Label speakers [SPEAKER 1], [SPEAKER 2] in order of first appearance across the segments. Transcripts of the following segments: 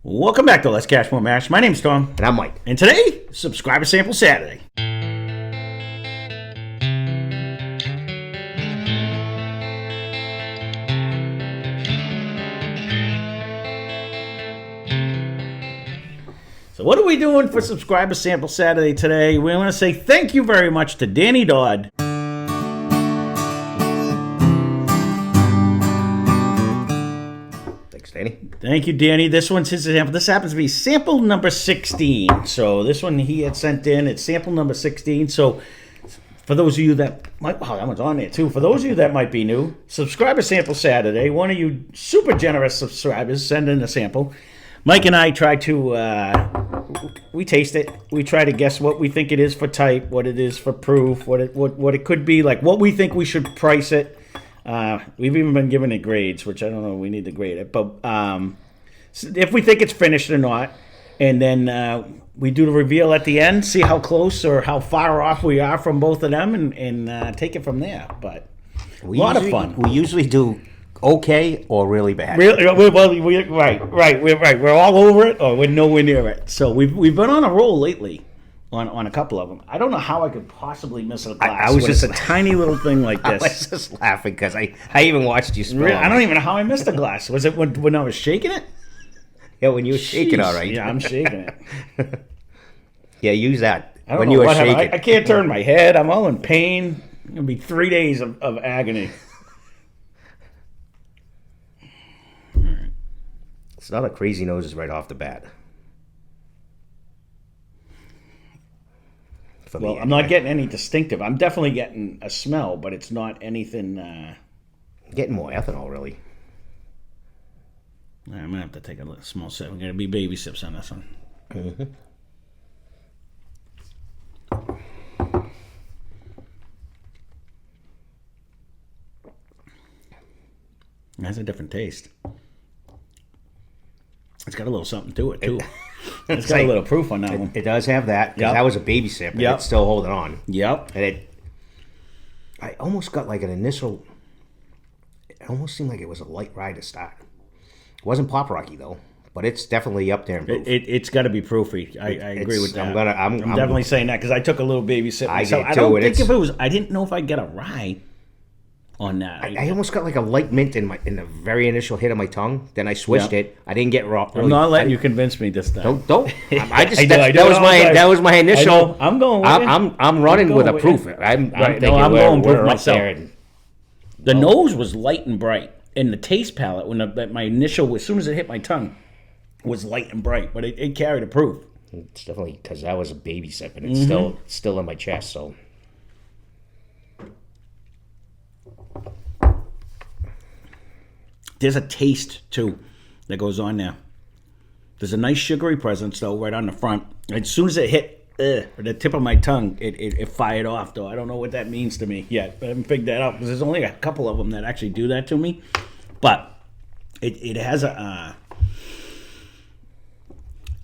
[SPEAKER 1] Welcome back to Lesscashmoremash. My name's Tom.
[SPEAKER 2] And I'm Mike.
[SPEAKER 1] And today, Subscriber Sample Saturday. So what are we doing for Subscriber Sample Saturday today? We want to say thank you very much to Danny Dodd.
[SPEAKER 2] Danny.
[SPEAKER 1] Thank you, Danny. This one's his sample. This happens to be sample number 16. So this one he had sent in. It's sample number 16. So for those of you that might, wow, that one's on there too. For those of you that might be new, Subscriber Sample Saturday. One of you super generous subscribers send in a sample. Mike and I try to, we taste it. We try to guess what we think it is for type, what it is for proof, what it could be, like what we think we should price it. We've even been given it grades, which I don't know. We need to grade it, but if we think it's finished or not, and then we do the reveal at the end, see how close or how far off we are from both of them, and take it from there. But a lot of fun.
[SPEAKER 2] We usually do okay or really bad.
[SPEAKER 1] Right. We're all over it, or we're nowhere near it. So we've been on a roll lately. On a couple of them. I don't know how I could possibly miss a glass.
[SPEAKER 2] I was just
[SPEAKER 1] a tiny little thing like this.
[SPEAKER 2] I was just laughing because I even watched you spill.
[SPEAKER 1] I don't even know how I missed a glass. Was it when I was shaking it?
[SPEAKER 2] Yeah, when you were shaking, all right.
[SPEAKER 1] Yeah, I'm shaking it.
[SPEAKER 2] Yeah, use that.
[SPEAKER 1] I don't
[SPEAKER 2] when
[SPEAKER 1] know
[SPEAKER 2] you were
[SPEAKER 1] what
[SPEAKER 2] shaking.
[SPEAKER 1] I can't turn my head. I'm all in pain. It's going to be 3 days of agony.
[SPEAKER 2] It's not a crazy noses right off the bat.
[SPEAKER 1] Well, I'm not getting any distinctive. I'm definitely getting a smell, but it's not anything.
[SPEAKER 2] Getting more ethanol, really.
[SPEAKER 1] I'm going to have to take a little small sip. We're going to be baby sips on this one.
[SPEAKER 2] Mm-hmm.
[SPEAKER 1] It has a different taste. It's got a little something to it, too. It's got a little proof on that one.
[SPEAKER 2] It does have that, because that was a baby sip, and it's still holding on.
[SPEAKER 1] Yep.
[SPEAKER 2] And I almost got like an initial, it almost seemed like it was a light ride to start. It wasn't Pop Rocky, though, but it's definitely up there in proof.
[SPEAKER 1] It's got to be proofy. I agree with that.
[SPEAKER 2] I'm
[SPEAKER 1] definitely saying that, because I took a little baby sip myself.
[SPEAKER 2] I don't think
[SPEAKER 1] if it was, I didn't know if I'd get a rye on that.
[SPEAKER 2] I almost got like a light mint in the very initial hit of my tongue. Then I switched it. I didn't get raw.
[SPEAKER 1] I'm not letting you convince me this time.
[SPEAKER 2] Don't. I just that was my initial.
[SPEAKER 1] I'm going.
[SPEAKER 2] I'm running with a proof. I'm thinking I'm going proof myself.
[SPEAKER 1] The nose was light and bright, and the taste palate when my initial, as soon as it hit my tongue, was light and bright, but it carried a proof.
[SPEAKER 2] It's definitely because that was a baby sip, and it's still in my chest. So.
[SPEAKER 1] There's a taste, too, that goes on there. There's a nice sugary presence, though, right on the front. As soon as it hit the tip of my tongue, it fired off, though. I don't know what that means to me yet. I haven't figured that out, because there's only a couple of them that actually do that to me. But it has a...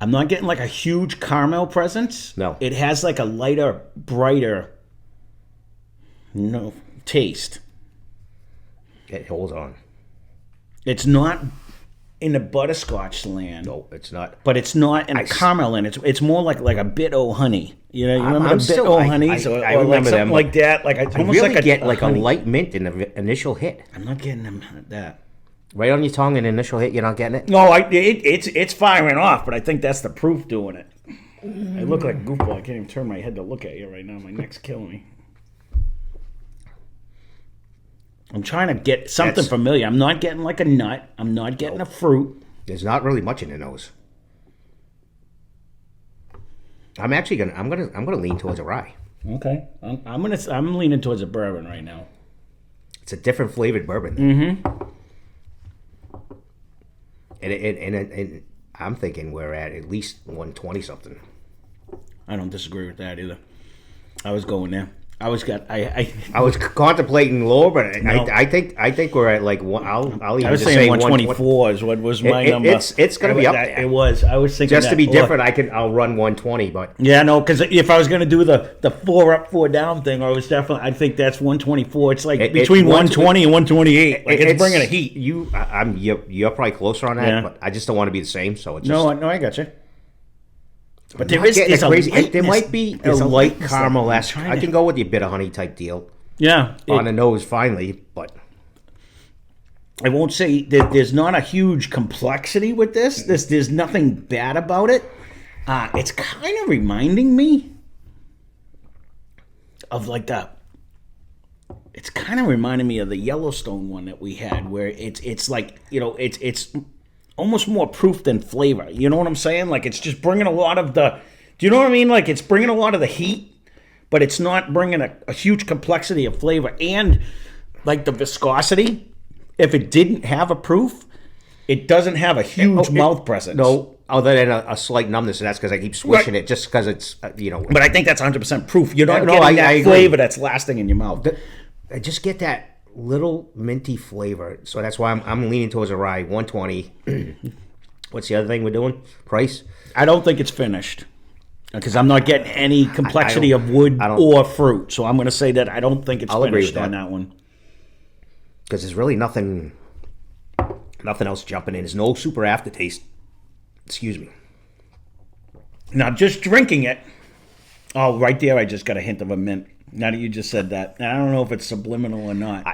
[SPEAKER 1] I'm not getting, like, a huge caramel presence.
[SPEAKER 2] No.
[SPEAKER 1] It has, like, a lighter, brighter taste.
[SPEAKER 2] It holds on.
[SPEAKER 1] It's not in the butterscotch land.
[SPEAKER 2] No, it's not.
[SPEAKER 1] But it's not in a caramel land. It's more like a bit o' honey. You know, you remember the bit o' honeys or
[SPEAKER 2] remember
[SPEAKER 1] like something
[SPEAKER 2] them,
[SPEAKER 1] like that. Like
[SPEAKER 2] I really get like a light mint in the initial hit.
[SPEAKER 1] I'm not getting them that.
[SPEAKER 2] Right on your tongue, in the initial hit, you're not getting it.
[SPEAKER 1] No, it's firing off, but I think that's the proof doing it. I look like a goofball. I can't even turn my head to look at you right now. My neck's killing me. I'm trying to get something familiar. I'm not getting like a nut. I'm not getting a fruit.
[SPEAKER 2] There's not really much in the nose. I'm actually gonna lean towards a rye.
[SPEAKER 1] Okay, I'm leaning towards a bourbon right now.
[SPEAKER 2] It's a different flavored bourbon.
[SPEAKER 1] Mm-hmm.
[SPEAKER 2] And I'm thinking we're at least 120 something.
[SPEAKER 1] I don't disagree with that either. I was going there. I was
[SPEAKER 2] contemplating lower, but
[SPEAKER 1] No.
[SPEAKER 2] I think we're at like one. I'll even
[SPEAKER 1] I was
[SPEAKER 2] just
[SPEAKER 1] saying
[SPEAKER 2] say
[SPEAKER 1] 124 is what was my number.
[SPEAKER 2] It's going to be up there.
[SPEAKER 1] It was. I was thinking
[SPEAKER 2] Just to
[SPEAKER 1] that,
[SPEAKER 2] be different, I'll run 120, but
[SPEAKER 1] Yeah, no, because if I was going to do the 4 up, 4 down thing, I think that's 124. It's like between 120 and 128. Like it's bringing a heat.
[SPEAKER 2] You're probably closer on that,
[SPEAKER 1] Yeah.
[SPEAKER 2] but I just don't want to be the same. So it's
[SPEAKER 1] No, I got you. But there
[SPEAKER 2] there might be a light caramel-esque.
[SPEAKER 1] I
[SPEAKER 2] I can go with the bitter honey type deal
[SPEAKER 1] Yeah,
[SPEAKER 2] on the nose finally, but
[SPEAKER 1] I won't say that there's not a huge complexity with this. There's nothing bad about it. It's kind of reminding me of it's kind of reminding me of the Yellowstone one that we had, where it's like, it's almost more proof than flavor. You know what I'm saying? Like it's just bringing a lot of the. Do you know what I mean? Like it's bringing a lot of the heat, but it's not bringing a huge complexity of flavor and like the viscosity. If it didn't have a proof, it doesn't have a huge mouth presence.
[SPEAKER 2] no, other than a slight numbness, and that's because I keep swishing it just because it's
[SPEAKER 1] But I think that's 100% proof. You're not
[SPEAKER 2] No,
[SPEAKER 1] getting that
[SPEAKER 2] I agree.
[SPEAKER 1] flavor that's lasting in your mouth.
[SPEAKER 2] I just get that little minty flavor, so that's why I'm leaning towards a rye 120. What's the other thing we're doing? Price?
[SPEAKER 1] I don't think it's finished because I'm not getting any complexity of wood or fruit. So I'm going to say that I don't think it's
[SPEAKER 2] I'll agree
[SPEAKER 1] finished
[SPEAKER 2] with
[SPEAKER 1] on
[SPEAKER 2] that.
[SPEAKER 1] that one.
[SPEAKER 2] Because there's really nothing else jumping in. There's no super aftertaste. Excuse me.
[SPEAKER 1] Now, just drinking it. Oh, right there, I just got a hint of a mint. Now that you just said that, and I don't know if it's subliminal or not.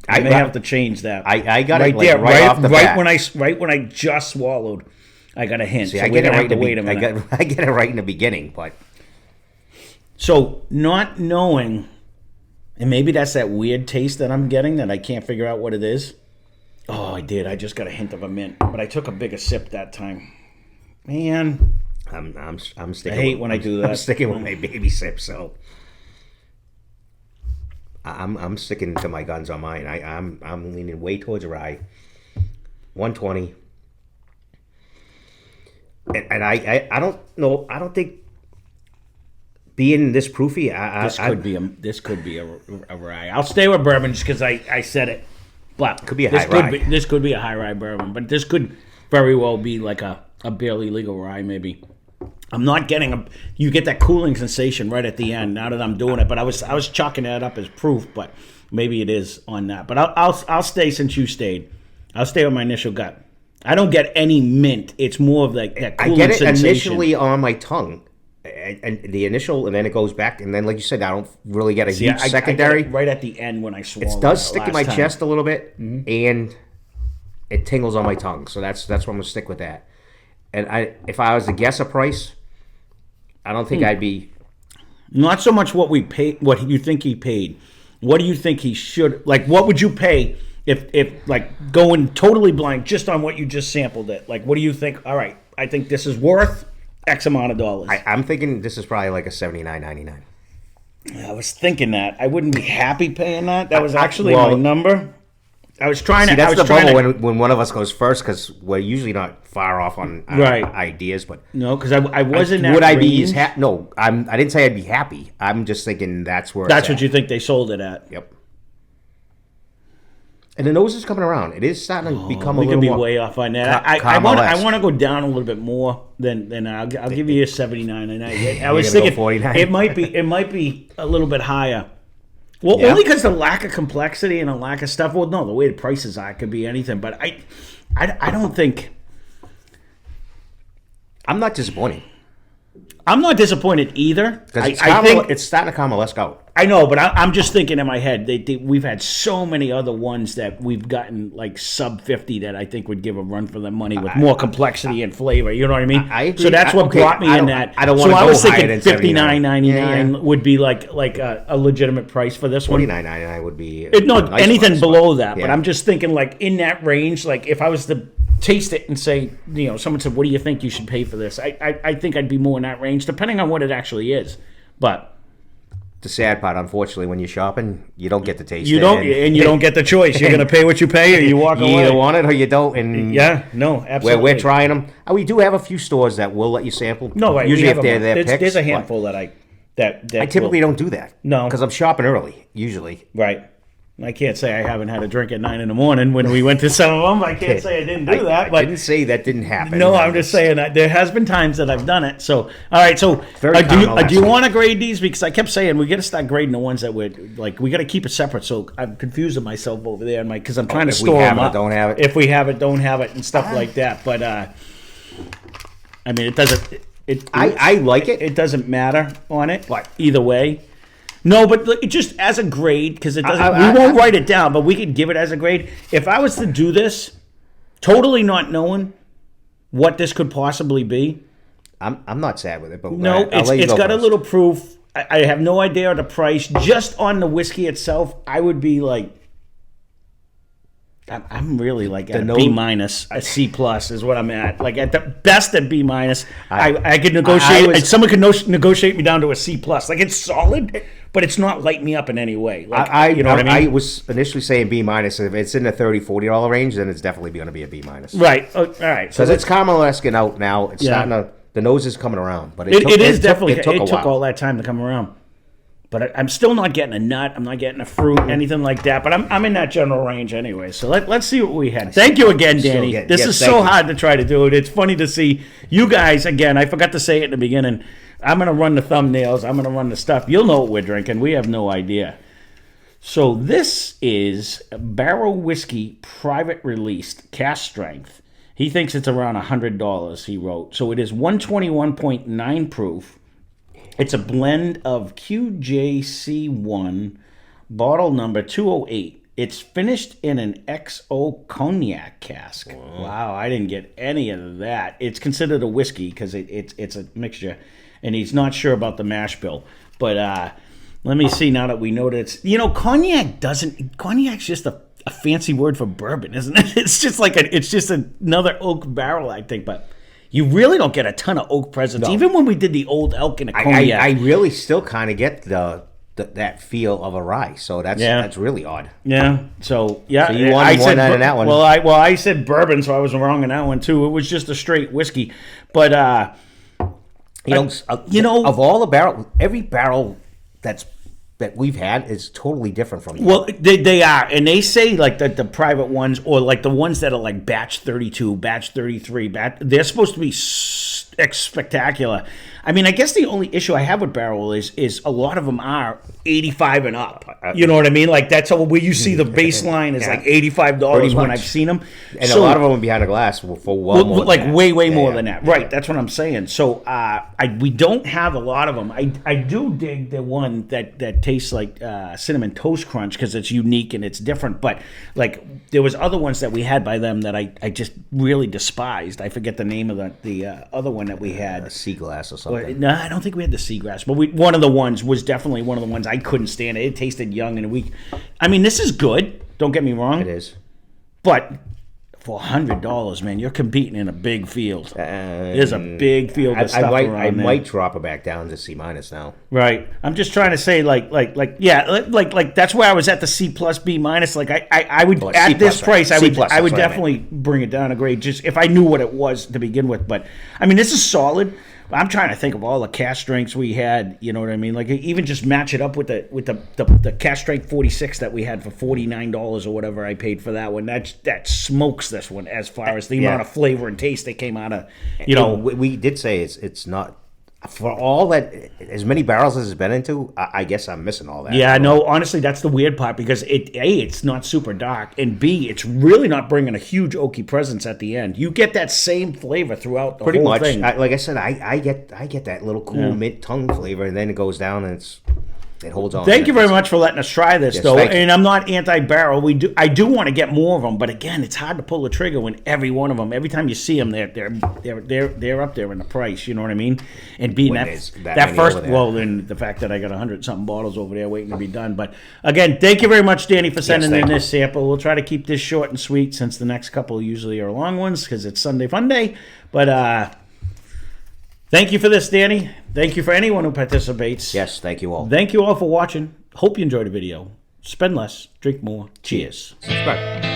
[SPEAKER 1] I may have to change that.
[SPEAKER 2] I got
[SPEAKER 1] right
[SPEAKER 2] it like,
[SPEAKER 1] there,
[SPEAKER 2] right off the bat.
[SPEAKER 1] when I just swallowed, I got a hint.
[SPEAKER 2] See,
[SPEAKER 1] so
[SPEAKER 2] I
[SPEAKER 1] we're
[SPEAKER 2] get it
[SPEAKER 1] gonna
[SPEAKER 2] right
[SPEAKER 1] have to
[SPEAKER 2] in the
[SPEAKER 1] wait a minute.
[SPEAKER 2] I get it right in the beginning, but
[SPEAKER 1] So not knowing, and maybe that's that weird taste that I'm getting that I can't figure out what it is. Oh, I did. I just got a hint of a mint, but I took a bigger sip that time. Man,
[SPEAKER 2] I'm sticking.
[SPEAKER 1] I hate when I do that.
[SPEAKER 2] I'm sticking with my baby sip, so I'm sticking to my guns on mine. I'm leaning way towards a rye, 120, and I don't know. I don't think being this proofy.
[SPEAKER 1] This could be a rye. I'll stay with bourbon just because I said it. But
[SPEAKER 2] could be a
[SPEAKER 1] this
[SPEAKER 2] high
[SPEAKER 1] could
[SPEAKER 2] rye.
[SPEAKER 1] This could be a high rye bourbon, but this could very well be like a barely legal rye maybe. I'm not getting you get that cooling sensation right at the end now that I'm doing it, but I was chalking that up as proof, but maybe it is on that. But I'll stay since you stayed. I'll stay with my initial gut. I don't get any mint. It's more of like that cooling sensation.
[SPEAKER 2] I get it initially on my tongue, and the initial, and then it goes back, and then like you said, I don't really get a huge secondary.
[SPEAKER 1] I get it right at the end when I swallow.
[SPEAKER 2] It does stick in my
[SPEAKER 1] time.
[SPEAKER 2] chest a little bit, and it tingles on my tongue. So that's why I'm gonna stick with that. And if I was to guess a price, I don't think I'd be.
[SPEAKER 1] Not so much what we paid, what you think he paid. What do you think he should, like, what would you pay if like, going totally blind just on what you just sampled it? Like, what do you think, all right, I think this is worth X amount of dollars?
[SPEAKER 2] I'm thinking this is probably like a $79.99.
[SPEAKER 1] I was thinking that. I wouldn't be happy paying that. That was actually my number. I was trying to.
[SPEAKER 2] That's the bubble when one of us goes first, because we're usually not far off on ideas. But
[SPEAKER 1] no, because I wasn't.
[SPEAKER 2] Would I be as happy? No, I didn't say I'd be happy. I'm just thinking that's where.
[SPEAKER 1] That's what you think they sold it at.
[SPEAKER 2] Yep. And the nose is coming around. It is starting to become a little more.
[SPEAKER 1] We could be way off on that. I want to go down a little bit more than I'll give you a 79. And I was thinking 49. It might be a little bit higher. Well, only because the lack of complexity and a lack of stuff. Well, no, the way the prices are, it could be anything. But I don't think.
[SPEAKER 2] I'm not disappointed.
[SPEAKER 1] I'm not disappointed either.
[SPEAKER 2] Because it's starting to caramel-esque out.
[SPEAKER 1] I know, but I'm just thinking in my head, we've had so many other ones that we've gotten like sub 50 that I think would give a run for the money with more complexity and flavor. You know what I mean?
[SPEAKER 2] I agree.
[SPEAKER 1] So that's what brought me in that.
[SPEAKER 2] I don't want to go higher than
[SPEAKER 1] So I was thinking $59.99 would be like a legitimate price for this one.
[SPEAKER 2] $49.99 would be
[SPEAKER 1] nice anything below that. Yeah. But I'm just thinking like in that range. Like if I was to taste it and say, someone said, "What do you think you should pay for this?" I think I'd be more in that range, depending on what it actually is. But
[SPEAKER 2] the sad part, unfortunately, when you're shopping, you don't get to taste it.
[SPEAKER 1] You don't get the choice. You're going to pay what you pay, or you walk away.
[SPEAKER 2] You either want it or you don't. And
[SPEAKER 1] absolutely.
[SPEAKER 2] We're trying them. We do have a few stores that will let you sample.
[SPEAKER 1] No, right.
[SPEAKER 2] Usually if they're their picks.
[SPEAKER 1] There's a handful that that
[SPEAKER 2] I typically don't do that.
[SPEAKER 1] No.
[SPEAKER 2] Because I'm shopping early, usually.
[SPEAKER 1] Right. I can't say I haven't had a drink at 9 in the morning when we went to some of them. I can't say I didn't do that.
[SPEAKER 2] I
[SPEAKER 1] But
[SPEAKER 2] didn't say that didn't happen.
[SPEAKER 1] no, I'm just saying that there has been times that I've done it. So, all right. So,
[SPEAKER 2] Very common
[SPEAKER 1] do you want to grade these? Because I kept saying we got to start grading the ones that we're like we got to keep it separate. So I'm confusing myself over there, Mike, because I'm trying to
[SPEAKER 2] if we
[SPEAKER 1] store
[SPEAKER 2] have
[SPEAKER 1] them
[SPEAKER 2] it,
[SPEAKER 1] up.
[SPEAKER 2] don't have it.
[SPEAKER 1] If we have it, don't have it, and stuff like that. But I mean, it doesn't.
[SPEAKER 2] I like it.
[SPEAKER 1] It doesn't matter on it. But either way. No, but look, just as a grade, because it doesn't. We won't write it down, but we could give it as a grade. If I was to do this, totally not knowing what this could possibly be.
[SPEAKER 2] I'm not sad with it, but
[SPEAKER 1] No, it's got a little proof. I have no idea the price. Just on the whiskey itself, I would be like, I'm really like at a B minus, a C plus is what I'm at. Like at the best at B minus. I could negotiate. Someone could negotiate me down to a C plus. Like it's solid, but it's not light me up in any way. Like, you know what I mean?
[SPEAKER 2] I was initially saying B minus. If it's in the $30-$40 range, then it's definitely going to be a B minus.
[SPEAKER 1] Right. Oh, all right.
[SPEAKER 2] Because it's caramelesking out now. It's starting to. The nose is coming around, but
[SPEAKER 1] it took
[SPEAKER 2] a while.
[SPEAKER 1] all that time to come around. But I'm still not getting a nut. I'm not getting a fruit, anything like that. But I'm in that general range anyway. So let's see what we had. Thank you again, Danny. This is so hard to try to do it. It's funny to see you guys again. I forgot to say it in the beginning. I'm going to run the thumbnails. I'm going to run the stuff. You'll know what we're drinking. We have no idea. So this is Barrell Whiskey Private Released Cask Strength. He thinks it's around $100, he wrote. So it is 121.9 proof. It's a blend of QJC1, bottle number 208. It's finished in an XO Cognac cask. Wow, I didn't get any of that. It's considered a whiskey because it's a mixture, and he's not sure about the mash bill. But let me see now that we know that it's... Cognac's just a fancy word for bourbon, isn't it? It's just like it's just another oak barrel, I think, but... You really don't get a ton of oak presence. No. Even when we did the Old Elk and a Cognac.
[SPEAKER 2] I really still kind of get that feel of a rye. So that's really odd.
[SPEAKER 1] Yeah. So
[SPEAKER 2] you wanted more than that one.
[SPEAKER 1] Well, I said bourbon, so I was wrong on that one too. It was just a straight whiskey. But
[SPEAKER 2] of all the barrel, every barrel that we've had is totally different from the
[SPEAKER 1] Well, they are, and they say like the private ones or like the ones that are like batch 32, batch 33, they're supposed to be spectacular. I mean, I guess the only issue I have with Barrell is a lot of them are 85 and up. You know what I mean? Like that's where you see the baseline is like $85 when I've seen them.
[SPEAKER 2] And a lot of them are behind the glass for more
[SPEAKER 1] like than that. way more than that. Right, that's what I'm saying. So we don't have a lot of them. I do dig the one that tastes like Cinnamon Toast Crunch because it's unique and it's different. But like there was other ones that we had by them that I just really despised. I forget the name of the other one that we had.
[SPEAKER 2] Sea glass or something.
[SPEAKER 1] No, I don't think we had the seagrass, but one of the ones was definitely one of the ones I couldn't stand. It tasted young and weak. I mean, this is good. Don't get me wrong.
[SPEAKER 2] It is.
[SPEAKER 1] But for $100, man, you're competing in a big field. There's a big field of stuff around
[SPEAKER 2] I
[SPEAKER 1] there.
[SPEAKER 2] might drop it back down to C minus now.
[SPEAKER 1] Right. I'm just trying to say, like that's where I was at the C plus B minus. Like I would at this price, I would definitely bring it down a grade just if I knew what it was to begin with. But I mean, this is solid. I'm trying to think of all the cask strengths we had. You know what I mean? Like even just match it up with the cask strength 46 that we had for $49 or whatever I paid for that one. That smokes this one as far as the amount of flavor and taste that came out of.
[SPEAKER 2] We did say it's not. For all that, as many barrels as it's been into, I guess I'm missing all that.
[SPEAKER 1] Yeah, no, honestly, that's the weird part because it's not super dark, and B, it's really not bringing a huge oaky presence at the end. You get that same flavor throughout the whole thing.
[SPEAKER 2] Like I said, I get that little cool mint tongue flavor, and then it goes down and it holds on.
[SPEAKER 1] Thank you very much for letting us try this, though. And I'm not anti-barrel. I do want to get more of them, but again, it's hard to pull the trigger when every one of them, every time you see them, they're up there in the price. You know what I mean? And being that first, then the fact that I got 100-something bottles over there waiting to be done. But again, thank you very much, Danny, for sending in this sample. We'll try to keep this short and sweet since the next couple usually are long ones because it's Sunday Fun Day. But thank you for this, Danny. Thank you for anyone who participates.
[SPEAKER 2] Yes, thank you all.
[SPEAKER 1] Thank you all for watching. Hope you enjoyed the video. Spend less, drink more. Cheers.
[SPEAKER 2] Subscribe.